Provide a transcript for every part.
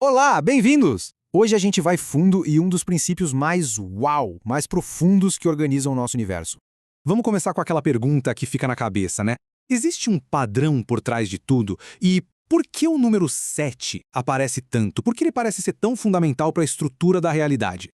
Olá, bem-vindos! Hoje a gente vai fundo e um dos princípios mais profundos que organizam o nosso universo. Vamos começar com aquela pergunta que fica na cabeça, né? Existe um padrão por trás de tudo? E por que o número 7 aparece tanto? Por que ele parece ser tão fundamental para a estrutura da realidade?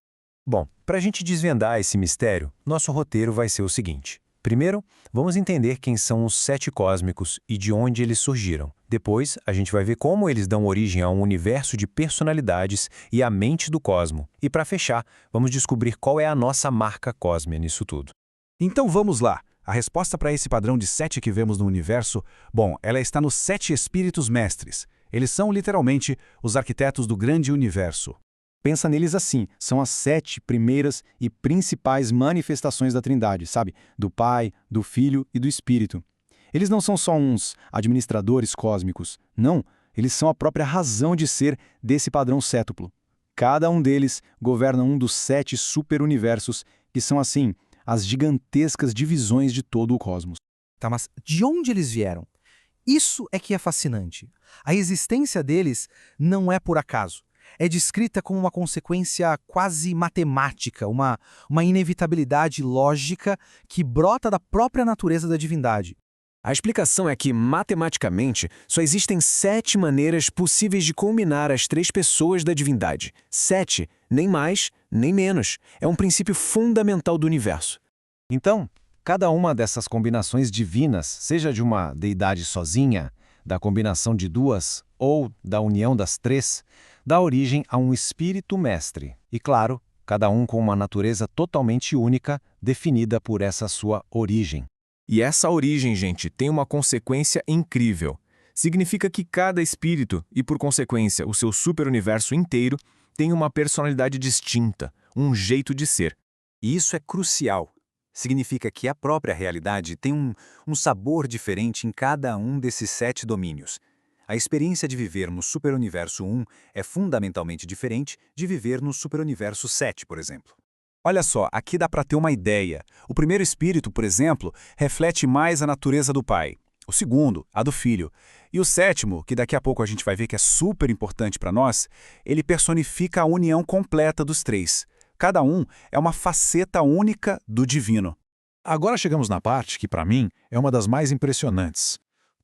Bom, para a gente desvendar esse mistério, nosso roteiro vai ser o seguinte. Primeiro, vamos entender quem são os sete cósmicos e de onde eles surgiram. Depois, a gente vai ver como eles dão origem a um universo de personalidades e a mente do cosmo. E para fechar, vamos descobrir qual é a nossa marca cósmica nisso tudo. Então vamos lá. A resposta para esse padrão de 7 que vemos no universo, bom, ela está nos 7 espíritos mestres. Eles são, literalmente, os arquitetos do grande universo. Pensa neles assim, são as 7 primeiras e principais manifestações da Trindade, sabe? Do Pai, do Filho e do Espírito. Eles não são só uns administradores cósmicos, não, eles são a própria razão de ser desse padrão sétuplo. Cada um deles governa um dos 7 superuniversos, que são, assim, as gigantescas divisões de todo o cosmos. Tá, mas de onde eles vieram? Isso é que é fascinante. A existência deles não é por acaso. É descrita como uma consequência quase matemática, uma inevitabilidade lógica que brota da própria natureza da divindade. A explicação é que, matematicamente, só existem 7 maneiras possíveis de combinar as 3 pessoas da divindade. 7, nem mais, nem menos. É um princípio fundamental do universo. Então, cada uma dessas combinações divinas, seja de uma deidade sozinha, da combinação de duas ou da união das 3, dá origem a um espírito mestre. E claro, cada um com uma natureza totalmente única, definida por essa sua origem. E essa origem, gente, tem uma consequência incrível. Significa que cada espírito, e por consequência o seu superuniverso inteiro, tem uma personalidade distinta, um jeito de ser. E isso é crucial. Significa que a própria realidade tem um sabor diferente em cada um desses 7 domínios. A experiência de viver no superuniverso 1 é fundamentalmente diferente de viver no superuniverso 7, por exemplo. Olha só, aqui dá para ter uma ideia. O primeiro espírito, por exemplo, reflete mais a natureza do Pai. O segundo, a do Filho. E o sétimo, que daqui a pouco a gente vai ver que é super importante para nós, ele personifica a união completa dos 3. Cada um é uma faceta única do divino. Agora chegamos na parte que, para mim, é uma das mais impressionantes.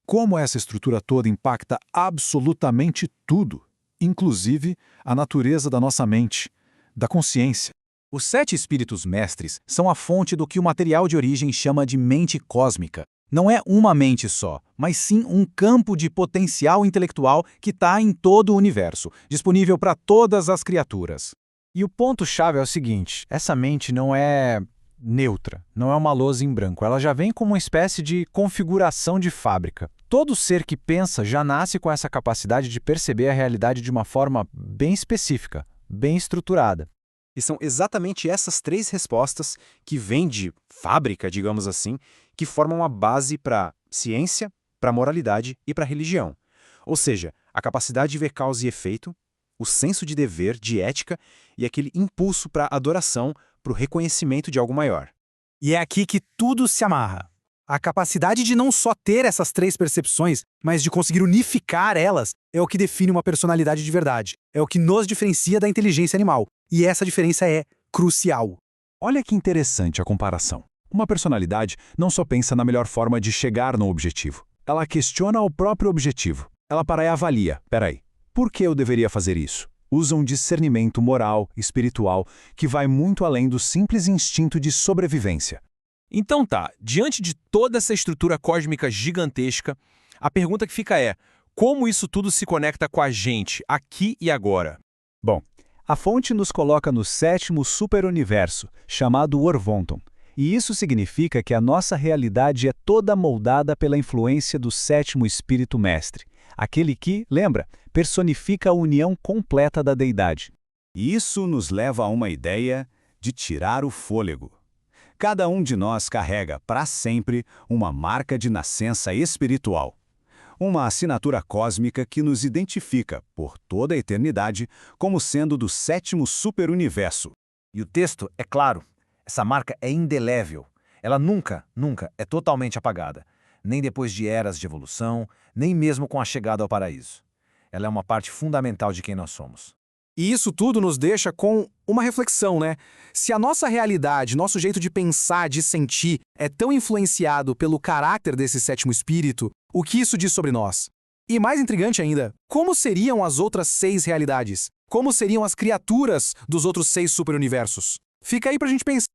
Como essa estrutura toda impacta absolutamente tudo, inclusive a natureza da nossa mente, da consciência. Os 7 espíritos mestres são a fonte do que o material de origem chama de mente cósmica. Não é uma mente só, mas sim um campo de potencial intelectual que está em todo o universo, disponível para todas as criaturas. E o ponto-chave é o seguinte, essa mente não é neutra, não é uma lousa em branco, ela já vem com uma espécie de configuração de fábrica. Todo ser que pensa já nasce com essa capacidade de perceber a realidade de uma forma bem específica, bem estruturada. E são exatamente essas 3 respostas que vêm de fábrica, digamos assim, que formam a base para ciência, para moralidade e para religião. Ou seja, a capacidade de ver causa e efeito, o senso de dever, de ética e aquele impulso para adoração, para o reconhecimento de algo maior. E é aqui que tudo se amarra. A capacidade de não só ter essas 3 percepções, mas de conseguir unificar elas, é o que define uma personalidade de verdade. É o que nos diferencia da inteligência animal. E essa diferença é crucial. Olha que interessante a comparação. Uma personalidade não só pensa na melhor forma de chegar no objetivo. Ela questiona o próprio objetivo. Ela para e avalia. Peraí, por que eu deveria fazer isso? Usa um discernimento moral, espiritual, que vai muito além do simples instinto de sobrevivência. Então tá, diante de toda essa estrutura cósmica gigantesca, a pergunta que fica é, como isso tudo se conecta com a gente, aqui e agora? Bom, a fonte nos coloca no 7º superuniverso, chamado Orvonton. E isso significa que a nossa realidade é toda moldada pela influência do 7º espírito mestre, aquele que, lembra, personifica a união completa da deidade. E isso nos leva a uma ideia de tirar o fôlego. Cada um de nós carrega, para sempre, uma marca de nascença espiritual. Uma assinatura cósmica que nos identifica, por toda a eternidade, como sendo do 7º superuniverso. E o texto é claro, essa marca é indelével. Ela nunca é totalmente apagada. Nem depois de eras de evolução, nem mesmo com a chegada ao paraíso. Ela é uma parte fundamental de quem nós somos. E isso tudo nos deixa com uma reflexão, né? Se a nossa realidade, nosso jeito de pensar, de sentir, é tão influenciado pelo caráter desse sétimo espírito, o que isso diz sobre nós? E mais intrigante ainda, como seriam as outras 6 realidades? Como seriam as criaturas dos outros 6 superuniversos? Fica aí pra gente pensar.